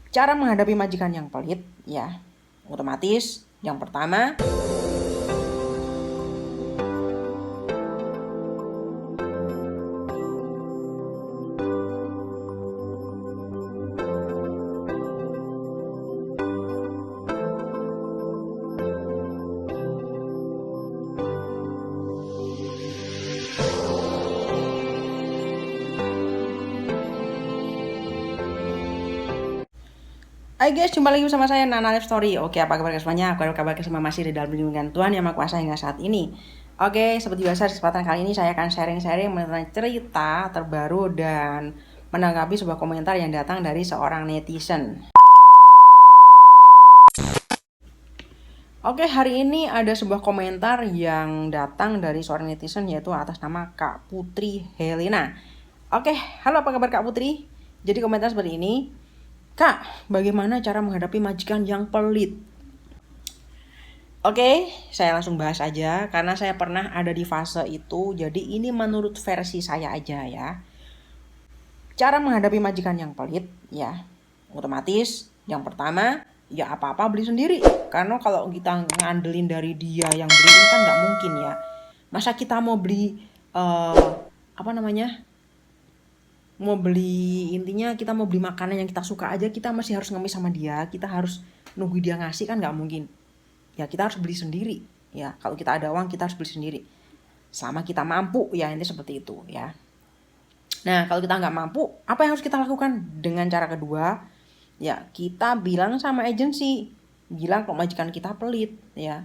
Cara menghadapi majikan yang pelit, ya, otomatis yang pertama, hai guys, jumpa lagi bersama saya Nana Live Story. Oke, apa kabar semuanya? Apa kabar semua masih di dalam lindungan Tuhan Yang Maha Kuasa hingga saat ini. Oke, seperti biasa di kesempatan kali ini saya akan sharing-sharing mengenai cerita terbaru dan menanggapi sebuah komentar yang datang dari seorang netizen. Oke, hari ini ada sebuah komentar yang datang dari seorang netizen yaitu atas nama Kak Putri Helena. Oke, halo apa kabar Kak Putri? Jadi komentar seperti ini. Kak, bagaimana cara menghadapi majikan yang pelit? Oke, saya langsung bahas aja karena saya pernah ada di fase itu. Jadi ini menurut versi saya aja ya. Cara menghadapi majikan yang pelit, ya, otomatis yang pertama, ya apa-apa beli sendiri. Karena kalau kita ngandelin dari dia yang beliin kan nggak mungkin ya. Masa kita mau beli apa namanya? Mau beli, intinya kita mau beli makanan yang kita suka aja, kita masih harus ngemis sama dia, kita harus nunggu dia ngasih, kan nggak mungkin ya. Kita harus beli sendiri ya. Kalau kita ada uang kita harus beli sendiri selama kita mampu ya, ini seperti itu ya. Nah, kalau kita nggak mampu, apa yang harus kita lakukan? Dengan cara kedua ya, kita bilang sama agensi, bilang kalau majikan kita pelit ya.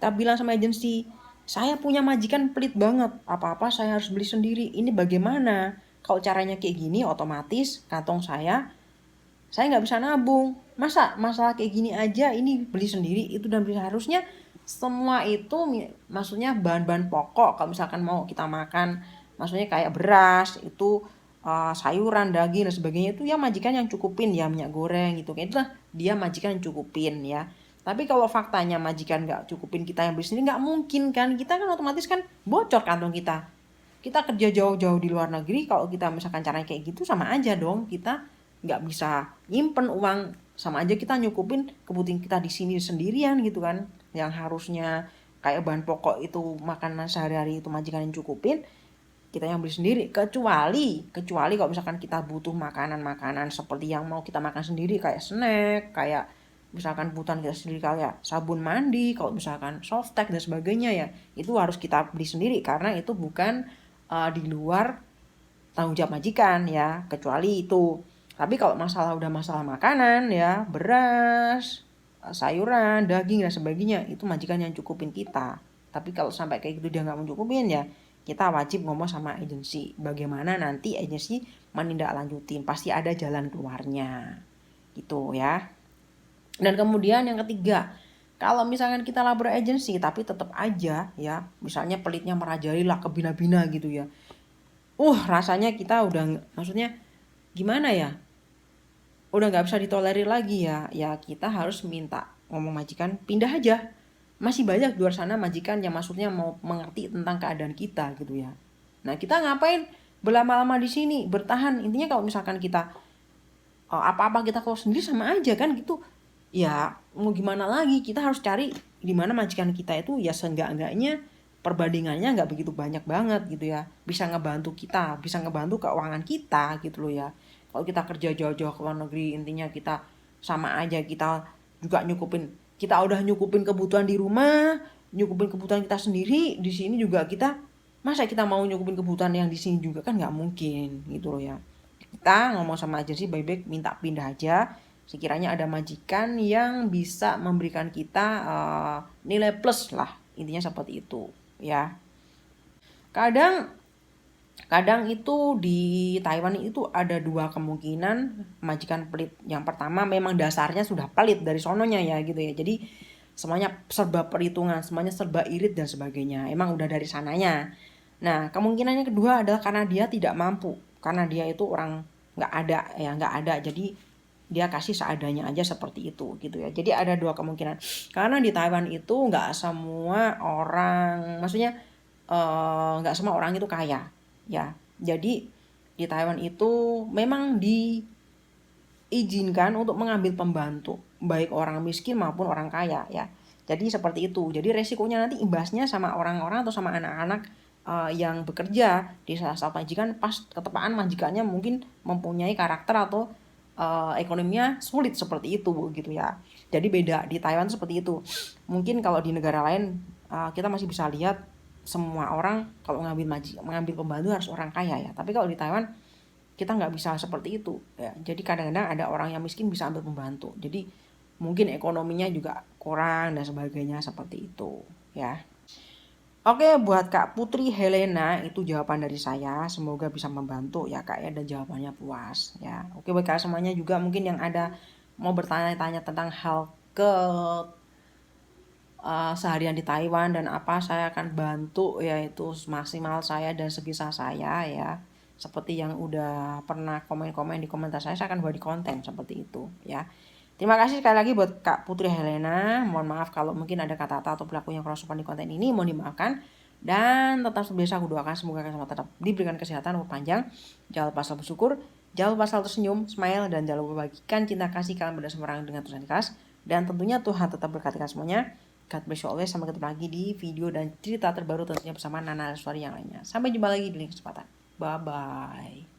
Kita bilang sama agensi, saya punya majikan pelit banget, apa-apa saya harus beli sendiri, ini bagaimana? Kalau caranya kayak gini, otomatis kantong saya nggak bisa nabung. Masa masalah kayak gini aja ini beli sendiri, itu dan beli, harusnya semua itu maksudnya bahan-bahan pokok kalau misalkan mau kita makan, maksudnya kayak beras itu, sayuran, daging dan sebagainya, itu ya majikan yang cukupin ya, minyak goreng gitu kayak itulah, dia majikan yang cukupin ya. Tapi kalau faktanya majikan nggak cukupin, kita yang beli sendiri, nggak mungkin kan, kita kan otomatis kan bocor kantong kita. Kita kerja jauh-jauh di luar negeri, kalau kita misalkan caranya kayak gitu, sama aja dong kita nggak bisa nyimpen uang, sama aja kita nyukupin kebutuhan kita di sini sendirian gitu kan. Yang harusnya kayak bahan pokok itu, makanan sehari-hari itu majikan yang cukupin, kita yang beli sendiri. Kecuali kalau misalkan kita butuh makanan-makanan seperti yang mau kita makan sendiri, kayak snack, kayak misalkan kebutuhan kita sendiri kayak sabun mandi, kalau misalkan softtek dan sebagainya ya, itu harus kita beli sendiri karena itu bukan di luar tanggung jawab majikan ya, kecuali itu. Tapi kalau udah masalah makanan ya, beras, sayuran, daging dan sebagainya, itu majikan yang cukupin kita. Tapi kalau sampai kayak gitu dia nggak mau cukupin ya, kita wajib ngomong sama agensi. Bagaimana nanti agensi menindaklanjutin, pasti ada jalan keluarnya. Gitu ya. Dan kemudian yang ketiga, kalau misalkan kita labor agency tapi tetap aja ya, misalnya pelitnya merajalela ke bina-bina gitu ya, rasanya kita udah, maksudnya gimana ya, udah nggak bisa ditolerir lagi ya. Ya kita harus minta ngomong majikan pindah aja. Masih banyak di luar sana majikan yang maksudnya mau mengerti tentang keadaan kita gitu ya. Nah, kita ngapain berlama-lama di sini bertahan? Intinya kalau misalkan kita apa-apa kita kalau sendiri, sama aja kan gitu ya. Mau gimana lagi, kita harus cari di mana majikan kita itu ya seenggak-enggaknya perbandingannya nggak begitu banyak banget gitu ya, bisa ngebantu kita, bisa ngebantu keuangan kita gitu loh ya. Kalau kita kerja jauh-jauh ke luar negeri, intinya kita sama aja kita juga nyukupin, kita udah nyukupin kebutuhan di rumah, nyukupin kebutuhan kita sendiri di sini juga kita, masa kita mau nyukupin kebutuhan yang di sini juga, kan nggak mungkin gitu loh ya. Kita ngomong sama agensi baik-baik, minta pindah aja sekiranya ada majikan yang bisa memberikan kita nilai plus lah, intinya seperti itu ya. Kadang kadang itu di Taiwan itu ada dua kemungkinan majikan pelit. Yang pertama memang dasarnya sudah pelit dari sononya ya gitu ya, jadi semuanya serba perhitungan, semuanya serba irit dan sebagainya, emang udah dari sananya. Nah, kemungkinan yang kedua adalah karena dia tidak mampu, karena dia itu orang nggak ada ya, nggak ada, jadi dia kasih seadanya aja seperti itu gitu ya. Jadi ada dua kemungkinan, karena di Taiwan itu nggak semua orang, maksudnya nggak semua orang itu kaya ya. Jadi di Taiwan itu memang izinkan untuk mengambil pembantu, baik orang miskin maupun orang kaya ya. Jadi seperti itu. Jadi resikonya nanti imbasnya sama orang-orang atau sama anak-anak yang bekerja di salah satu majikan, pas ketepaan majikannya mungkin mempunyai karakter atau ekonominya sulit seperti itu gitu ya. Jadi beda di Taiwan seperti itu. Mungkin kalau di negara lain kita masih bisa lihat semua orang kalau mengambil pembantu harus orang kaya ya. Tapi kalau di Taiwan kita nggak bisa seperti itu ya. Jadi kadang-kadang ada orang yang miskin bisa ambil pembantu. Jadi mungkin ekonominya juga kurang dan sebagainya seperti itu ya. Oke, buat Kak Putri Helena itu jawaban dari saya. Semoga bisa membantu ya Kak ya, dan jawabannya puas ya. Oke, buat Kak semuanya juga mungkin yang ada mau bertanya-tanya tentang hal seharian di Taiwan dan apa, saya akan bantu yaitu maksimal saya dan sebisa saya ya. Seperti yang udah pernah komen-komen di komentar saya akan buat di konten seperti itu ya. Terima kasih sekali lagi buat Kak Putri Helena. Mohon maaf kalau mungkin ada kata-kata atau perilaku yang kurang sopan di konten ini, mohon dimaafkan. Dan tetap sebiasa aku doakan semoga kalian semua tetap diberikan kesehatan umur panjang. Jangan lupa selalu bersyukur, jangan lupa selalu tersenyum, smile, dan jangan lupa bagikan cinta kasih kalian pada semua orang dengan tulisan ikhlas. Dan tentunya Tuhan tetap berkati kalian semuanya. God bless you always. Sampai ketemu lagi di video dan cerita terbaru tentunya bersama Nana Lestari yang lainnya. Sampai jumpa lagi di lain kesempatan. Bye bye.